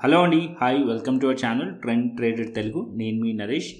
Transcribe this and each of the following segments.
Hello అండి, hi, welcome to our channel trend traded Telugu. నేను మీ నరేష్.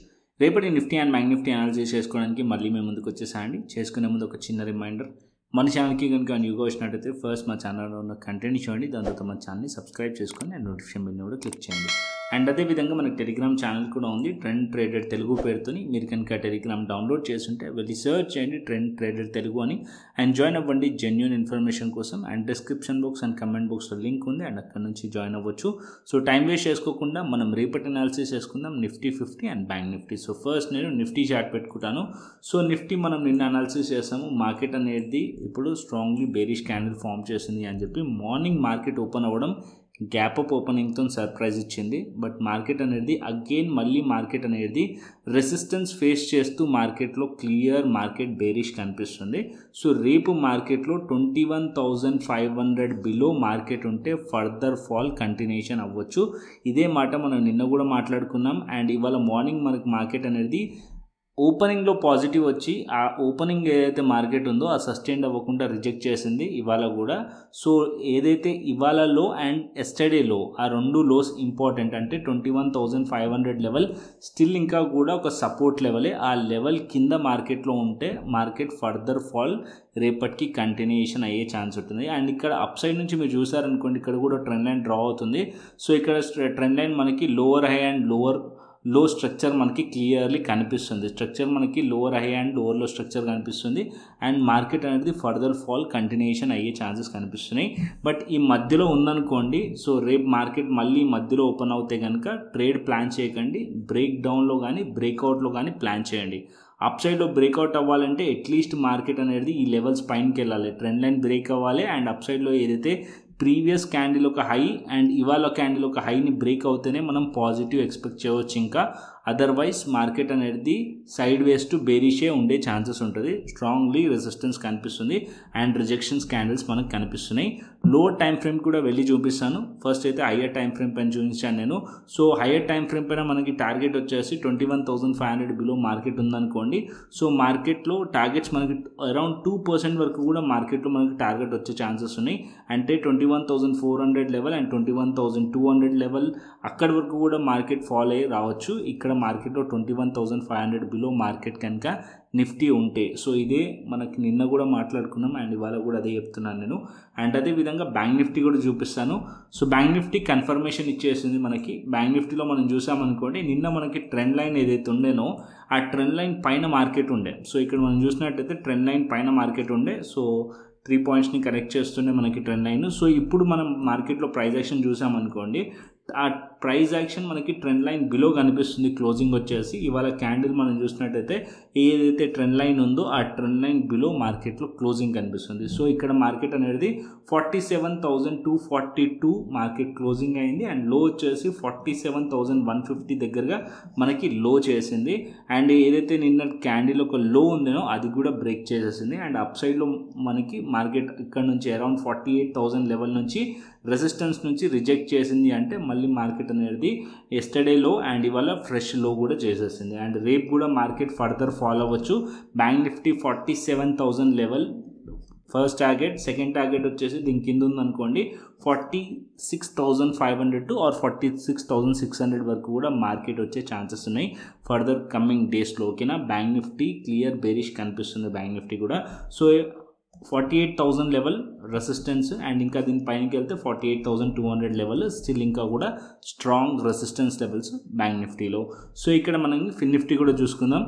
రేపటి Nifty and bank Nifty analysis చేసుకోవడానికి మళ్ళీ మేము ముందుకు వచ్చేసాండి. చేసుకునే ముందు ఒక చిన్న రిమైండర్, మన ఛానల్కి కనుక న్యూగా వచ్చినట్టయితే ఫస్ట్ మా ఛానల్లో ఉన్న కంటెంట్ చూడండి, దాని తర్వాత మన ఛానల్ని సబ్స్క్రైబ్ చేసుకొని అండ్ నోటిఫికేషన్ బిల్ని కూడా క్లిక్ చేయండి. అండ్ అదేవిధంగా మనకి టెలిగ్రామ్ ఛానల్ కూడా ఉంది, ట్రెండ్ ట్రేడెడ్ తెలుగు పేరుతోని. మీరు కనుక టెలిగ్రామ్ డౌన్లోడ్ చేస్తుంటే వెళ్ళి సర్చ్ చేయండి ట్రెండ్ ట్రేడెడ్ తెలుగు అని అండ్ జాయిన్ అవ్వండి జెన్యూన్ ఇన్ఫర్మేషన్ కోసం. And description box and comment బాక్స్లో లింక్ ఉంది అండ్ అక్కడ నుంచి జాయిన్ అవ్వచ్చు. సో టైం వేస్ట్ చేసుకోకుండా మనం రేపటి అనాలిసిస్ చేసుకుందాం Nifty 50 and bank Nifty. So first నేను నిఫ్టీ చార్ట్ పెట్టుకుంటాను. సో నిఫ్టీ మనం నిన్న అనాలిసిస్ చేస్తాము. మార్కెట్ అనేది ఇప్పుడు స్ట్రాంగ్లీ బేరిష్ క్యాండిల్ ఫామ్ చేసింది అని చెప్పి మార్నింగ్ మార్కెట్ ఓపెన్ అవ్వడం గ్యాప్ అప్ ఓపెనింగ్తో సర్ప్రైజ్ ఇచ్చింది. బట్ మార్కెట్ అనేది అగైన్ మళ్ళీ మార్కెట్ అనేది రెసిస్టెన్స్ ఫేస్ చేస్తూ మార్కెట్లో క్లియర్ మార్కెట్ బేరిష్ కనిపిస్తుంది. సో రేపు మార్కెట్లో 21,500 బిలో మార్కెట్ ఉంటే ఫర్దర్ ఫాల్ కంటిన్యూషన్ అవ్వచ్చు. ఇదే మాట మనం నిన్న కూడా మాట్లాడుకున్నాం. అండ్ ఇవాళ మార్నింగ్ మనకు మార్కెట్ అనేది ఓపెనింగ్లో పాజిటివ్ వచ్చి ఆ ఓపెనింగ్ ఏదైతే మార్కెట్ ఉందో ఆ సస్టైన్ అవ్వకుండా రిజెక్ట్ చేసింది ఇవాళ కూడా. సో ఏదైతే ఇవాళ లో అండ్ ఎస్టర్డే లో, ఆ రెండు లోస్ ఇంపార్టెంట్. అంటే 21,500 లెవెల్ స్టిల్ ఇంకా కూడా ఒక సపోర్ట్ లెవెలే. ఆ లెవెల్ కింద మార్కెట్లో ఉంటే మార్కెట్ ఫర్దర్ ఫాల్ రేపటికి కంటిన్యూషన్ అయ్యే ఛాన్స్ ఉంటుంది. అండ్ ఇక్కడ అప్ సైడ్ నుంచి మీరు చూసారనుకోండి, ఇక్కడ కూడా ట్రెండ్ లైన్ డ్రా అవుతుంది. సో ఇక్కడ ట్రెండ్ లైన్ మనకి లోవర్ హై అండ్ లో స్ట్రక్చర్ మనకి క్లియర్లీ కనిపిస్తుంది. స్ట్రక్చర్ మనకి లోవర్ హై అండ్ లోవర్ లో స్ట్రక్చర్ కనిపిస్తుంది. అండ్ మార్కెట్ అనేది ఫర్దర్ ఫాల్ కంటిన్యూషన్ అయ్యే ఛాన్సెస్ కనిపిస్తున్నాయి. బట్ ఈ మధ్యలో ఉందనుకోండి, సో రేపు మార్కెట్ మళ్ళీ మధ్యలో ఓపెన్ అవుతే కనుక ట్రేడ్ ప్లాన్ చేయకండి. బ్రేక్ డౌన్లో కానీ బ్రేక్అవుట్లో కానీ ప్లాన్ చేయండి. అప్ సైడ్లో బ్రేక్అవుట్ అవ్వాలంటే అట్లీస్ట్ మార్కెట్ అనేది ఈ లెవెల్స్ పైనకి వెళ్ళాలి, ట్రెండ్ లైన్ బ్రేక్ అవ్వాలి. అండ్ అప్ సైడ్లో ఏదైతే ప్రీవియస్ క్యాండిల్ ఒక హై అండ్ ఇవాళ క్యాండిల్ ఒక హైని బ్రేక్ అవుతేనే మనం పాజిటివ్ ఎక్స్పెక్ట్ చేయవచ్చు. ఇంకా అదర్వైజ్ మార్కెట్ అనేది సైడ్ వేస్ టు బేరిషే ఉండే ఛాన్సెస్ ఉంటుంది. స్ట్రాంగ్లీ రెసిస్టెన్స్ కనిపిస్తుంది అండ్ రిజెక్షన్స్ క్యాండిల్స్ మనకు కనిపిస్తున్నాయి. లో టైం ఫ్రేమ్ కూడా వెళ్ళి చూపిస్తాను. ఫస్ట్ అయితే హయ్యర్ టైం ఫ్రేమ్ పైన చూపించాను నేను. సో హయ్యర్ టైం ఫ్రేమ్ పైన మనకి టార్గెట్ వచ్చేసి 21,500 బిలో మార్కెట్ ఉందనుకోండి. సో మార్కెట్లో టార్గెట్స్ మనకి అరౌండ్ 2% వరకు కూడా మార్కెట్లో మనకి టార్గెట్ వచ్చే ఛాన్సెస్ ఉన్నాయి. అంటే 21,400 లెవెల్ అండ్ 21,200 లెవెల్ అక్కడి వరకు కూడా మార్కెట్ ఫాల్ అయ్యి రావచ్చు. ఇక్కడ మార్కెట్లో 21,500 బిలో మార్కెట్ కనుక నిఫ్టీ ఉంటే. సో ఇదే మనకి నిన్న కూడా మాట్లాడుకున్నాం అండ్ ఇవాళ కూడా అదే చెప్తున్నాను నేను. అండ్ అదేవిధంగా బ్యాంక్ నిఫ్టీ కూడా చూపిస్తాను. సో బ్యాంక్ నిఫ్టీ కన్ఫర్మేషన్ ఇచ్చేసింది మనకి. బ్యాంక్ నిఫ్టీలో మనం చూసామనుకోండి, నిన్న మనకి ట్రెండ్ లైన్ ఏదైతే ఉండేనో ఆ ట్రెండ్ లైన్ పైన మార్కెట్ ఉండే. సో ఇక్కడ మనం చూసినట్టయితే ట్రెండ్ లైన్ పైన మార్కెట్ ఉండే. సో 3 పాయింట్స్ని కరెక్ట్ చేస్తుండే మనకి ట్రెండ్ లైన్. సో ఇప్పుడు మనం మార్కెట్లో ప్రైస్ యాక్షన్ చూసామనుకోండి, ఆ ప్రైస్ యాక్షన్ మనకి ట్రెండ్ లైన్ బిలో కనిపిస్తుంది. క్లోజింగ్ వచ్చేసి ఇవాళ క్యాండిల్ మనం చూసినట్టయితే ఏదైతే ట్రెండ్ లైన్ ఉందో ఆ ట్రెండ్ లైన్ బిలో మార్కెట్లో క్లోజింగ్ కనిపిస్తుంది. సో ఇక్కడ మార్కెట్ అనేది 47,242 మార్కెట్ క్లోజింగ్ అయింది. అండ్ లో వచ్చేసి 47,150 దగ్గరగా మనకి లో చేసింది. అండ్ ఏదైతే నిన్న క్యాండిల్ ఒక లో ఉందో అది కూడా బ్రేక్ చేసేసింది. అండ్ అప్ సైడ్లో మనకి మార్కెట్ ఇక్కడ నుంచి అరౌండ్ 48,000 లెవెల్ నుంచి రెసిస్టెన్స్ నుంచి రిజెక్ట్ చేసింది. అంటే మళ్ళీ మార్కెట్ అనేది ఎస్టర్డే లో అండ్ ఇవాళ ఫ్రెష్ లో కూడా చేసేసింది. అండ్ రేపు కూడా మార్కెట్ ఫర్దర్ ఫాలో అవ్వచ్చు. Bank Nifty 47,000 level first target, second target వచ్చేసి దీని కింద ఉందనుకోండి 46,500 టు ఆర్ 46,600 వరకు కూడా మార్కెట్ వచ్చే ఛాన్సెస్ ఉన్నాయి ఫర్దర్ కమింగ్ డేస్లో. ఓకేనా, బ్యాంక్ నిఫ్టీ క్లియర్ బేరిష్ కనిపిస్తుంది బ్యాంక్ నిఫ్టీ కూడా. సో 48,000 లెవెల్ రెసిస్టెన్స్ అండ్ ఇంకా దీని పైనకి వెళ్తే 48,200 లెవెల్ స్టిల్ ఇంకా కూడా స్ట్రాంగ్ రెసిస్టెన్స్ లెవెల్స్ బ్యాంక్ నిఫ్టీలో. సో ఇక్కడ మనం ఫిన్ నిఫ్టీ కూడా చూసుకుందాం.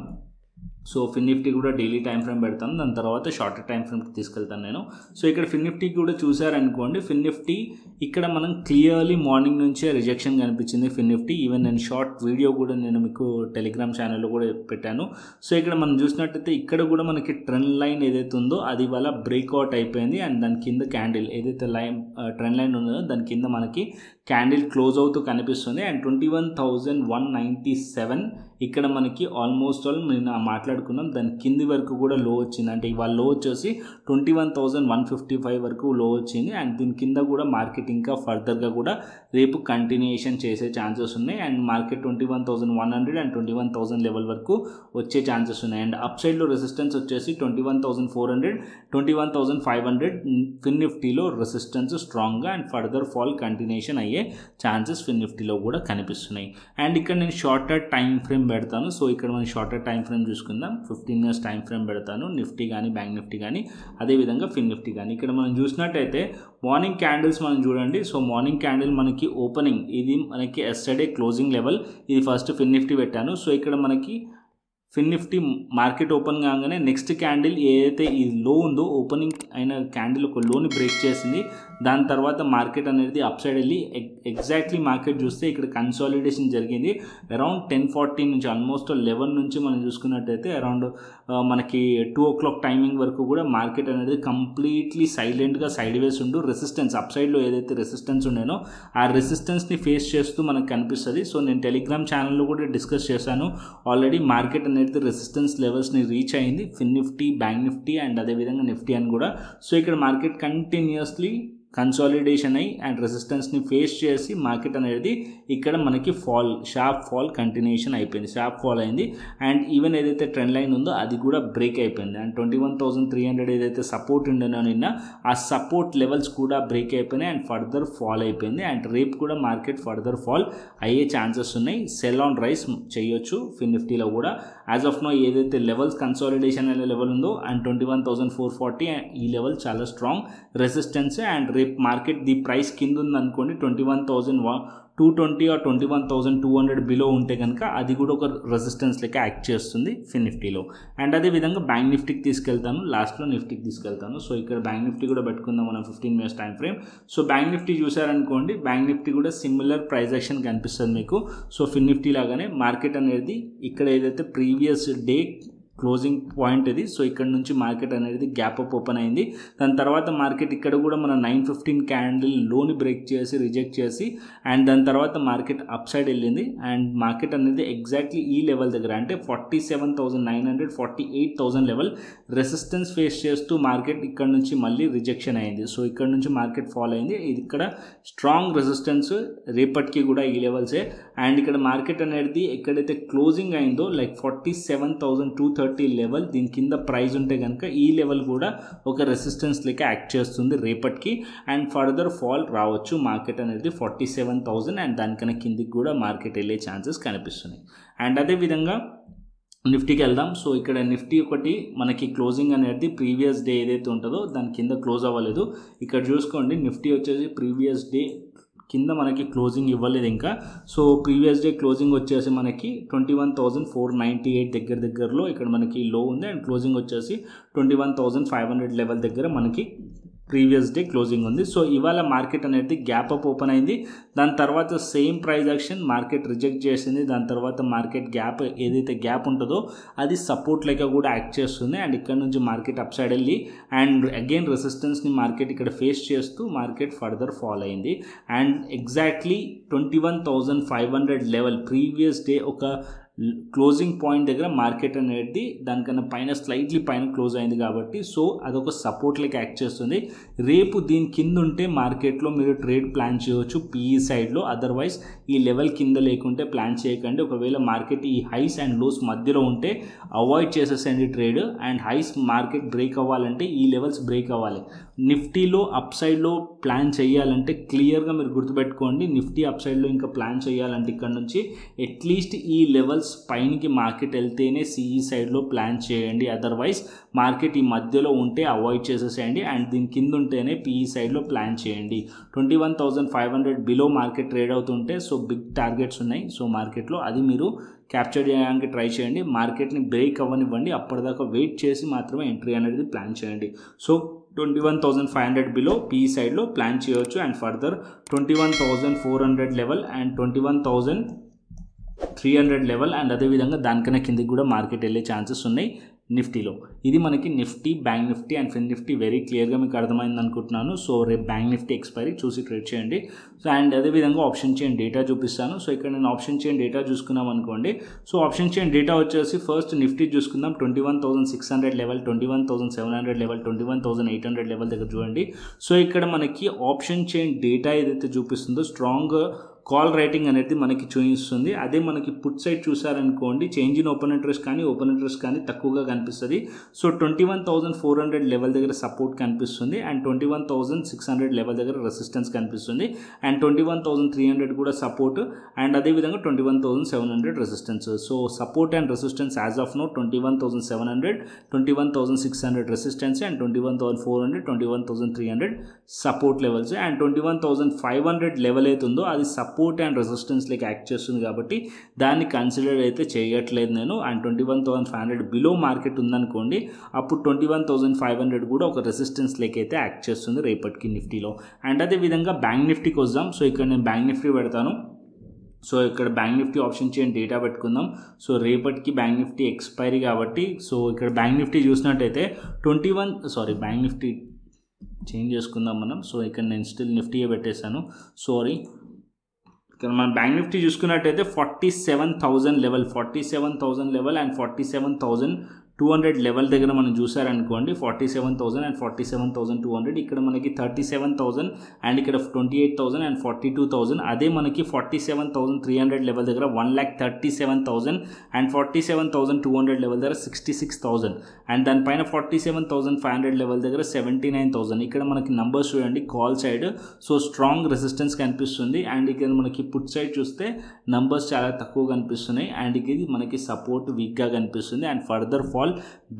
సో ఫిన్ నిఫ్టీ కూడా డైలీ టైం ఫ్రేమ్ పెడతాను, దాని తర్వాత షార్టర్ టైం ఫ్రేమ్కి తీసుకెళ్తాను నేను. సో ఇక్కడ ఫిన్ నిఫ్టీ కూడా చూసారనుకోండి, ఫిన్ నిఫ్టీ ఇక్కడ మనం క్లియర్లీ మార్నింగ్ నుంచే రిజెక్షన్ కనిపించింది ఫిన్ నిఫ్టీ. ఈవెన్ నేను షార్ట్ వీడియో కూడా నేను మీకు టెలిగ్రామ్ ఛానల్లో కూడా పెట్టాను. సో ఇక్కడ మనం చూసినట్టయితే ఇక్కడ కూడా మనకి ట్రెండ్ లైన్ ఏదైతే ఉందో అది వల్ల బ్రేక్అవుట్ అయిపోయింది. అండ్ దాని కింద క్యాండిల్ ఏదైతే ట్రెండ్ లైన్ ఉందో దాని కింద మనకి క్యాండిల్ క్లోజ్ అవుతూ కనిపిస్తుంది. అండ్ 21,197 ఇక్కడ మనకి ఆల్మోస్ట్ ఆల్ నేను మాట్లాడుకున్నాం దాని కింది వరకు కూడా లో వచ్చింది. అంటే ఇవాళ లో వచ్చేసి 21,155 వరకు లో వచ్చింది. అండ్ దీని కింద కూడా మార్కెట్ ఇంకా ఫర్దర్గా కూడా రేపు కంటిన్యూషన్ చేసే ఛాన్సెస్ ఉన్నాయి. అండ్ మార్కెట్ 21,100 అండ్ 21,000 లెవెల్ వరకు వచ్చే ఛాన్సెస్ ఉన్నాయి. అండ్ అప్ సైడ్లో రెసిస్టెన్స్ వచ్చేసి 21,400, 21,500 ఫిన్ నిఫ్టీలో రెసిస్టెన్స్ స్ట్రాంగ్గా అండ్ ఫర్దర్ ఫాల్ కంటిన్యూషన్ అయ్యే ఛాన్సెస్ ఫిన్ నిఫ్టీలో కూడా కనిపిస్తున్నాయి. అండ్ ఇక్కడ నేను షార్టర్ టైం ఫ్రేమ్ పెడతాను. సో ఇక్కడ మనం షార్టర్ టైం ఫ్రేమ్ చూసుకుందాం. 15 minutes టైం ఫ్రేమ్ పెడతాను, నిఫ్టీ కానీ బ్యాంక్ నిఫ్టీ కానీ అదేవిధంగా ఫిన్ నిఫ్టీ కానీ. ఇక్కడ మనం చూసినట్టయితే మార్నింగ్ క్యాండిల్స్ మనం చూడండి. సో మార్నింగ్ క్యాండిల్ మనకి ఓపెనింగ్ ఇది మనకి ఎస్టర్డే క్లోజింగ్ లెవెల్, ఇది ఫస్ట్ ఫిన్ నిఫ్టీ పెట్టాను. సో ఇక్కడ మనకి ఫిన్ నిఫ్టీ మార్కెట్ ఓపెన్ కాగానే నెక్స్ట్ క్యాండిల్ ఏదైతే ఈ లో ఉందో ఓపెనింగ్ అయిన క్యాండిల్ ఒక లోని బ్రేక్ చేసింది. దాని తర్వాత మార్కెట్ అనేది అప్ సైడ్ వెళ్ళి ఎగ్జాక్ట్లీ మార్కెట్ చూస్తే ఇక్కడ కన్సాలిడేషన్ జరిగింది అరౌండ్ 10:40 నుంచి ఆల్మోస్ట్ 11 నుంచి మనం చూసుకున్నట్టయితే అరౌండ్ మనకి 2 o'clock టైమింగ్ వరకు కూడా మార్కెట్ అనేది కంప్లీట్లీ సైలెంట్గా సైడ్ వేస్ ఉండు రెసిస్టెన్స్ అప్ సైడ్లో ఏదైతే రెసిస్టెన్స్ ఉండేనో ఆ రెసిస్టెన్స్ని ఫేస్ చేస్తూ మనకు కనిపిస్తుంది. సో నేను టెలిగ్రామ్ ఛానల్లో కూడా డిస్కస్ చేశాను ఆల్రెడీ. మార్కెట్ అనేది రెసిస్టెన్స్ లెవెల్స్ని రీచ్ అయింది ఫిన్ నిఫ్టీ, బ్యాంక్ నిఫ్టీ అండ్ అదేవిధంగా నిఫ్టీ అని కూడా. సో ఇక్కడ మార్కెట్ కంటిన్యూస్లీ కన్సాలిడేషన్ అయ్యి అండ్ రెసిస్టెన్స్ని ఫేస్ చేసి మార్కెట్ అనేది ఇక్కడ మనకి షార్ప్ ఫాల్ కంటిన్యూషన్ అయిపోయింది, షార్ప్ ఫాల్ అయింది. అండ్ ఈవెన్ ఏదైతే ట్రెండ్ లైన్ ఉందో అది కూడా బ్రేక్ అయిపోయింది. అండ్ 21,300 ఏదైతే సపోర్ట్ ఉండేనో నిన్న ఆ సపోర్ట్ లెవెల్స్ కూడా బ్రేక్ అయిపోయినాయి అండ్ ఫర్దర్ ఫాల్ అయిపోయింది. అండ్ రేపు కూడా మార్కెట్ ఫర్దర్ ఫాల్ అయ్యే ఛాన్సెస్ ఉన్నాయి. సెల్ ఆన్ రైస్ చేయొచ్చు ఫిన్ నిఫ్టీలో కూడా. యాజ్ ఆఫ్ నో ఏదైతే లెవెల్స్ కన్సాలిడేషన్ అనే లెవెల్ ఉందో అండ్ 21,440 ఈ లెవెల్ చాలా స్ట్రాంగ్ రెసిస్టెన్స్. అండ్ రేపు మార్కెట్ ది ప్రైస్ కింద ఉందనుకోండి 21,220 ఆర్ 21,200 బిలో ఉంటే కనుక అది కూడా ఒక రెసిస్టెన్స్ లెక్క యాక్ట్ చేస్తుంది ఫిన్ నిఫ్టీలో. అండ్ అదేవిధంగా బ్యాంక్ నిఫ్టీకి తీసుకెళ్తాను, లాస్ట్లో నిఫ్టీకి తీసుకెళ్తాను. సో ఇక్కడ బ్యాంక్ నిఫ్టీ కూడా పెట్టుకుందాం మనం 15 minutes time frame. So bank nifty చూసారనుకోండి, బ్యాంక్ నిఫ్టీ కూడా సిమిలర్ ప్రైస్ యాక్షన్ కనిపిస్తుంది మీకు. సో ఫిన్ నిఫ్టీ లాగానే మార్కెట్ అనేది ఇక్కడ ఏదైతే ప్రీవియస్ డే క్లోజింగ్ పాయింట్ ఇది. సో ఇక్కడ నుంచి మార్కెట్ అనేది గ్యాప్ అప్ ఓపెన్ అయింది. దాని తర్వాత మార్కెట్ ఇక్కడ కూడా మన 9:15 క్యాండిల్ లోని బ్రేక్ చేసి రిజెక్ట్ చేసి అండ్ దాని తర్వాత మార్కెట్ అప్ సైడ్ వెళ్ళింది. అండ్ మార్కెట్ అనేది ఎగ్జాక్ట్లీ ఈ లెవెల్ దగ్గర అంటే 47,900, 48,000 లెవెల్ రెసిస్టెన్స్ ఫేస్ చేస్తూ మార్కెట్ ఇక్కడ నుంచి మళ్ళీ రిజెక్షన్ అయింది. సో ఇక్కడ నుంచి మార్కెట్ ఫాల్ అయింది. ఇది ఇక్కడ స్ట్రాంగ్ రెసిస్టెన్స్ రేపటికి కూడా ఈ లెవెల్సే. అండ్ ఇక్కడ మార్కెట్ అనేది ఎక్కడైతే క్లోజింగ్ అయిందో లైక్ 47,230 లెవెల్, దీని కింద ప్రైస్ ఉంటే కనుక ఈ లెవెల్ కూడా ఒక రెసిస్టెన్స్ లెక్క యాక్ట్ చేస్తుంది రేపటికి. అండ్ ఫర్దర్ ఫాల్ రావచ్చు మార్కెట్ అనేది 47,000 అండ్ దానికన్నా కిందికి కూడా మార్కెట్ వెళ్ళే ఛాన్సెస్ కనిపిస్తున్నాయి. అండ్ అదేవిధంగా నిఫ్టీకి వెళ్దాం. సో ఇక్కడ నిఫ్టీ ఒకటి మనకి క్లోజింగ్ అనేది ప్రీవియస్ డే ఏదైతే ఉంటుందో దాని కింద క్లోజ్ అవ్వలేదు. ఇక్కడ చూసుకోండి నిఫ్టీ వచ్చేసి ప్రీవియస్ డే కింద మనకి క్లోజింగ్ ఇవ్వలేదు ఇంకా. సో ప్రీవియస్ డే క్లోజింగ్ వచ్చేసి మనకి 21,498 దగ్గరలో ఇక్కడ మనకి లో ఉంది. అండ్ క్లోజింగ్ వచ్చేసి 21,500 లెవెల్ దగ్గర మనకి ప్రీవియస్ డే క్లోజింగ్ ఉంది. సో ఇవాళ మార్కెట్ అనేది గ్యాప్ అప్ ఓపెన్ అయింది. దాని తర్వాత same price action market reject చేసింది. దాని తర్వాత మార్కెట్ గ్యాప్ ఏదైతే గ్యాప్ ఉంటుందో అది సపోర్ట్ లెక్క కూడా యాక్ట్ చేస్తుంది. అండ్ ఇక్కడ నుంచి మార్కెట్ అప్ సైడ్ వెళ్ళి అండ్ అగైన్ రెసిస్టెన్స్ని మార్కెట్ ఇక్కడ ఫేస్ చేస్తూ మార్కెట్ ఫర్దర్ ఫాల్ అయింది. And exactly 21,500 level previous day ఒక క్లోజింగ్ పాయింట్ దగ్గర మార్కెట్ అనేది దానికన్నా పైన స్లైట్లీ పైన క్లోజ్ అయింది కాబట్టి సో అదొక సపోర్ట్ లెక్క యాక్ట్ చేస్తుంది. రేపు దీని కింద ఉంటే మార్కెట్లో మీరు ట్రేడ్ ప్లాన్ చేయవచ్చు పీఈ సైడ్లో. అదర్వైజ్ ఈ లెవెల్ కింద లేకుంటే ప్లాన్ చేయకండి. ఒకవేళ మార్కెట్ ఈ హైస్ అండ్ లోస్ మధ్యలో ఉంటే అవాయిడ్ చేసేసండి trade. And highs market break అవ్వాలంటే ఈ లెవెల్స్ బ్రేక్ అవ్వాలి. నిఫ్టీలో అప్ సైడ్లో ప్లాన్ చేయాలంటే క్లియర్గా మీరు గుర్తుపెట్టుకోండి, నిఫ్టీ అప్ సైడ్లో ఇంకా ప్లాన్ చేయాలంటే ఇక్కడ నుంచి అట్లీస్ట్ ఈ లెవెల్స్ పైనకి మార్కెట్ వెళ్తేనే సిఈ సైడ్లో ప్లాన్ చేయండి. అదర్వైజ్ మార్కెట్ ఈ మధ్యలో ఉంటే అవాయిడ్ చేసేసేయండి. అండ్ దీని కింద ఉంటేనే పీఈ సైడ్లో ప్లాన్ చేయండి. 21,500 బిలో మార్కెట్ ట్రేడ్ అవుతుంటే సో బిగ్ టార్గెట్స్ ఉన్నాయి. సో మార్కెట్లో అది మీరు క్యాప్చర్ చేయడానికి ట్రై చేయండి. మార్కెట్ని బ్రేక్ అవ్వనివ్వండి, అప్పటిదాకా వెయిట్ చేసి మాత్రమే ఎంట్రీ అనేది ప్లాన్ చేయండి. సో 21,500 బిలో పీఈ సైడ్లో ప్లాన్ చేయవచ్చు. And further 21,400 level and 21,300 level and అదేవిధంగా దానికన్నా కిందకి కూడా మార్కెట్ వెళ్ళే ఛాన్సెస్ ఉన్నాయి. నిఫ్టీలో. ఇది మనకి nifty, bank nifty and fin nifty very క్లియర్గా మీకు అర్థమైంది అనుకుంటున్నాను. సో రేపు బ్యాంక్ నిఫ్టీ ఎక్స్పైరీ చూసి ట్రేడ్ చేయండి. సో అండ్ అదేవిధంగా ఆప్షన్ చైన్ డేటా చూపిస్తాను. సో ఇక్కడ నేను ఆప్షన్ చైన్ డేటా చూసుకున్నాం అనుకోండి. సో ఆప్షన్ చైన్ డేటా వచ్చేసి ఫస్ట్ నిఫ్టీ చూసుకుందాం. 21,600 లెవెల్, 21,700 లెవెల్, 21,800 లెవెల్ దగ్గర చూడండి. సో ఇక్కడ మనకి ఆప్షన్ చైన్ డేటా ఏదైతే చూపిస్తుందో స్ట్రాంగ్ కాల్ రైటింగ్ అనేది మనకి చూపిస్తుంది. అదే మనకి పుట్ సైడ్ చూసారనుకోండి, చేంజ్ ఇన్ ఓపెన్ ఇంట్రెస్ట్ కానీ ఓపెన్ ఇంట్రెస్ట్ కానీ తక్కువగా కనిపిస్తుంది. సో 21,400 లెవెల్ దగ్గర సపోర్ట్ కనిపిస్తుంది అండ్ 21,600 లెవెల్ దగ్గర రెసిస్టెన్స్ కనిపిస్తుంది అండ్ 21,300 కూడా సపోర్ట్ అండ్ అదేవిధంగా 21,700 resistance. So support and resistance as of now 21,700, 21,600 resistance and 21,400, 21,300 support levels and 21,500 level అవుతుందో అది support and resistance like act చేస్తుంది కాబట్టి దాన్ని కన్సిడర్ అయితే చేయట్లేదు నేను. అండ్ 21,500 బిలో మార్కెట్ ఉందనుకోండి, అప్పుడు 21,500 కూడా ఒక రెసిస్టెన్స్ లైక్ అయితే యాక్ట్ చేస్తుంది రేపటికి నిఫ్టీలో. అండ్ అదేవిధంగా బ్యాంక్ నిఫ్టీకి వద్దాం. సో ఇక్కడ నేను బ్యాంక్ నిఫ్టీ పెడతాను. సో ఇక్కడ bank Nifty option chain data పెట్టుకుందాం. సో రేపటికి బ్యాంక్ నిఫ్టీ ఎక్స్పైరీ కాబట్టి సో ఇక్కడ బ్యాంక్ నిఫ్టీ చూసినట్టయితే బ్యాంక్ నిఫ్టీ చేంజ్ చేసుకుందాం మనం. సో ఇక్కడ నేను స్టిల్ నిఫ్టీయే పెట్టేశాను, సారీ. ఇక్కడ మనం బ్యాంక్ నిఫ్టీ చూసుకున్నట్టయితే 47,000 లెవెల్, 47,000 లెవెల్ అండ్ 47,200 లెవెల్ దగ్గర మనం చూసారనుకోండి. 47,000 అండ్ 47,200 ఇక్కడ మనకి 37,000 అండ్ ఇక్కడ 28,000 అండ్ 42,000. అదే మనకి 47,300 లెవెల్ దగ్గర 1,37,000 అండ్ 47,200 లెవెల్ దగ్గర 66,000 అండ్ దానిపైన 47,500 లెవెల్ దగ్గర 79,000. ఇక్కడ మనకి నంబర్స్ చూడండి call side. So strong resistance కనిపిస్తుంది అండ్ ఇక్కడ మనకి పుట్ సైడ్ చూస్తే నంబర్స్ చాలా తక్కువ కనిపిస్తున్నాయి అండ్ ఇది మనకి సపోర్ట్ వీక్గా కనిపిస్తుంది అండ్ ఫర్దర్ ఫాల్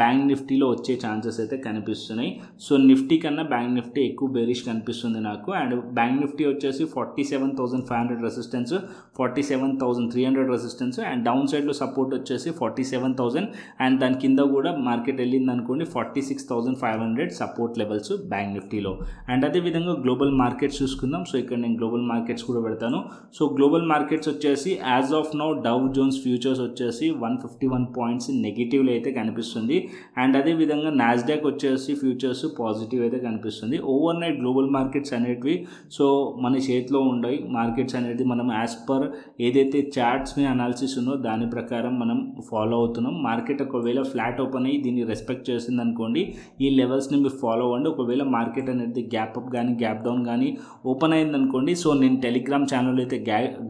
బ్యాంక్ నిఫ్టీలో వచ్చే ఛాన్సెస్ అయితే కనిపిస్తున్నాయి. సో నిఫ్టీ కన్నా బ్యాంక్ నిఫ్టీ ఎక్కువ బేరిష్ కనిపిస్తుంది నాకు. అండ్ బ్యాంక్ నిఫ్టీ వచ్చేసి 47,500 రెసిస్టెన్స్, 47,300 రెసిస్టెన్స్ అండ్ డౌన్ సైడ్లో సపోర్ట్ వచ్చేసి 47,000 అండ్ దాని కింద కూడా మార్కెట్ వెళ్ళింది అనుకోండి 46,500 సపోర్ట్ లెవెల్స్ బ్యాంక్ నిఫ్టీలో. అండ్ అదేవిధంగా గ్లోబల్ మార్కెట్స్ చూసుకుందాం. సో ఇక్కడ నేను గ్లోబల్ మార్కెట్స్ కూడా పెడతాను. సో గ్లోబల్ మార్కెట్స్ వచ్చేసి as of now Dow Jones futures వచ్చేసి 151 పాయింట్స్ నెగిటివ్లో అయితే కనిపిస్తుంది అండ్ అదేవిధంగా నాస్డాక్ వచ్చేసి ఫ్యూచర్స్ పాజిటివ్ అయితే కనిపిస్తుంది. ఓవర్ నైట్ గ్లోబల్ మార్కెట్స్ అనేటివి సో మన చేతిలో ఉండవు. మార్కెట్స్ అనేది మనం యాజ్ పర్ ఏదైతే చార్ట్స్ మీద అనాలిసిస్ ఉందో దాని ప్రకారం మనం ఫాలో అవుతున్నాం. మార్కెట్ ఒకవేళ ఫ్లాట్ ఓపెన్ అయ్యి దీన్ని రెస్పెక్ట్ చేసింది అనుకోండి, ఈ లెవెల్స్ని మీరు ఫాలో అవ్వండి. ఒకవేళ మార్కెట్ అనేది గ్యాప్ అప్ కానీ గ్యాప్ డౌన్ కానీ ఓపెన్ అయింది అనుకోండి, సో నేను టెలిగ్రామ్ ఛానల్ అయితే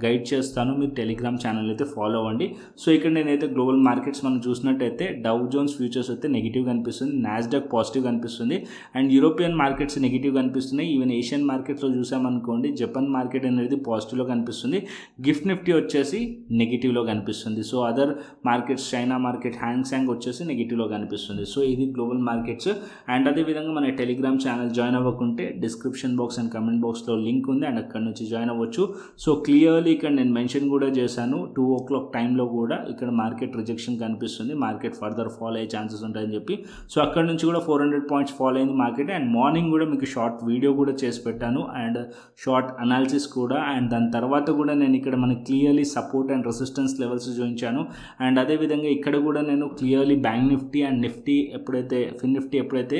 గైడ్ చేస్తాను, మీరు టెలిగ్రామ్ ఛానల్ అయితే ఫాలో అవ్వండి. సో ఇక్కడ నేనైతే గ్లోబల్ మార్కెట్స్ మనం చూసినట్టయితే డౌ జోన్స్ ఫ్యూచర్స్ అయితే నెగిటివ్ కనిపిస్తుంది, నాస్డాక్ పాజిటివ్ కనిపిస్తుంది అండ్ యూరోపియన్ మార్కెట్స్ నెగిటివ్ కనిపిస్తున్నాయి. ఈవెన్ ఏషియన్ మార్కెట్స్లో చూసామనుకోండి జపాన్ మార్కెట్ అనేది పాజిటివ్లో కనిపిస్తుంది, గిఫ్ట్ నిఫ్టీ వచ్చేసి నెగిటివ్లో కనిపిస్తుంది. So other markets China market Hang Seng వచ్చేసి నెగిటివ్లో కనిపిస్తుంది. సో ఇది గ్లోబల్ మార్కెట్స్. అండ్ అదేవిధంగా మన టెలిగ్రామ్ ఛానల్ జాయిన్ అవ్వకుంటే డిస్క్రిప్షన్ బాక్స్ అండ్ కమెంట్ బాక్స్లో లింక్ ఉంది అండ్ అక్కడ నుంచి జాయిన్ అవ్వచ్చు. సో క్లియర్లీ ఇక్కడ నేను మెన్షన్ కూడా చేశాను 2 o'clock టైంలో కూడా ఇక్కడ మార్కెట్ రిజెక్షన్ కనిపిస్తుంది, మార్కెట్ ఫర్దర్ ఫాల్ అయ్యే ఛాన్సెస్ ఉంటాయని చెప్పి. సో అక్కడ నుంచి కూడా 400 పాయింట్స్ ఫాల్ అయింది మార్కెట్ అండ్ మార్నింగ్ కూడా మీకు షార్ట్ వీడియో కూడా చేసి పెట్టాను అండ్ షార్ట్ అనాలిసిస్ కూడా. అండ్ దాని తర్వాత కూడా నేను ఇక్కడ మనకి clearly support and resistance levels చూపించాను అండ్ అదేవిధంగా ఇక్కడ కూడా నేను clearly bank nifty and Nifty ఎప్పుడైతే ఫిన్ నిఫ్టీ ఎప్పుడైతే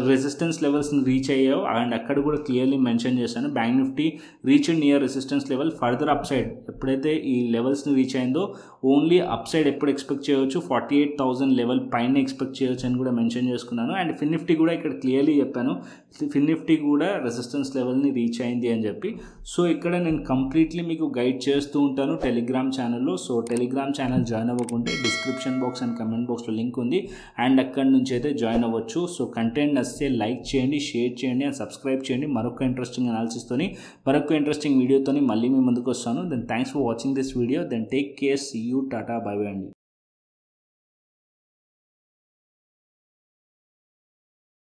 రెసిస్టెన్స్ లెవెల్స్ని రీచ్ అయ్యాయో అండ్ అక్కడ కూడా క్లియర్లీ మెన్షన్ చేశాను bank Nifty reach near resistance level, further up side ఎప్పుడైతే ఈ లెవెల్స్ని రీచ్ అయిందో ఓన్లీ అప్ సైడ్ ఎప్పుడు ఎక్స్పెక్ట్ చేయవచ్చు 48,000 లెవెల్ పైన ఎక్స్పెక్ట్ చేయవచ్చు అని కూడా మెన్షన్ చేసుకున్నాను. అండ్ ఫిన్ నిఫ్టీ కూడా ఇక్కడ క్లియర్లీ చెప్పాను ఫిన్ నిఫ్టీ కూడా రెసిస్టెన్స్ లెవెల్ని రీచ్ అయింది అని చెప్పి. సో ఇక్కడ నేను కంప్లీట్లీ మీకు గైడ్ చేస్తూ ఉంటాను టెలిగ్రామ్ ఛానల్లో. సో టెలిగ్రామ్ ఛానల్ జాయిన్ అవ్వకుంటే డిస్క్రిప్షన్ బాక్స్ అండ్ కమెంట్ బాక్స్లో లింక్ ఉంది అండ్ అక్కడి నుంచి అయితే జాయిన్ అవ్వచ్చు. సో కంటెంట్ నచ్చితే లైక్ చేయండి, షేర్ చేయండి అండ్ సబ్స్క్రైబ్ చేయండి. మరొక ఇంట్రెస్టింగ్ అనాలిసిస్తోని మరొక ఇంట్రెస్టింగ్ వీడియోతోని మళ్ళీ మీ ముందుకు వస్తాను. Then thanks for watching this video. Then take care, see you, tata, bye bye అండి.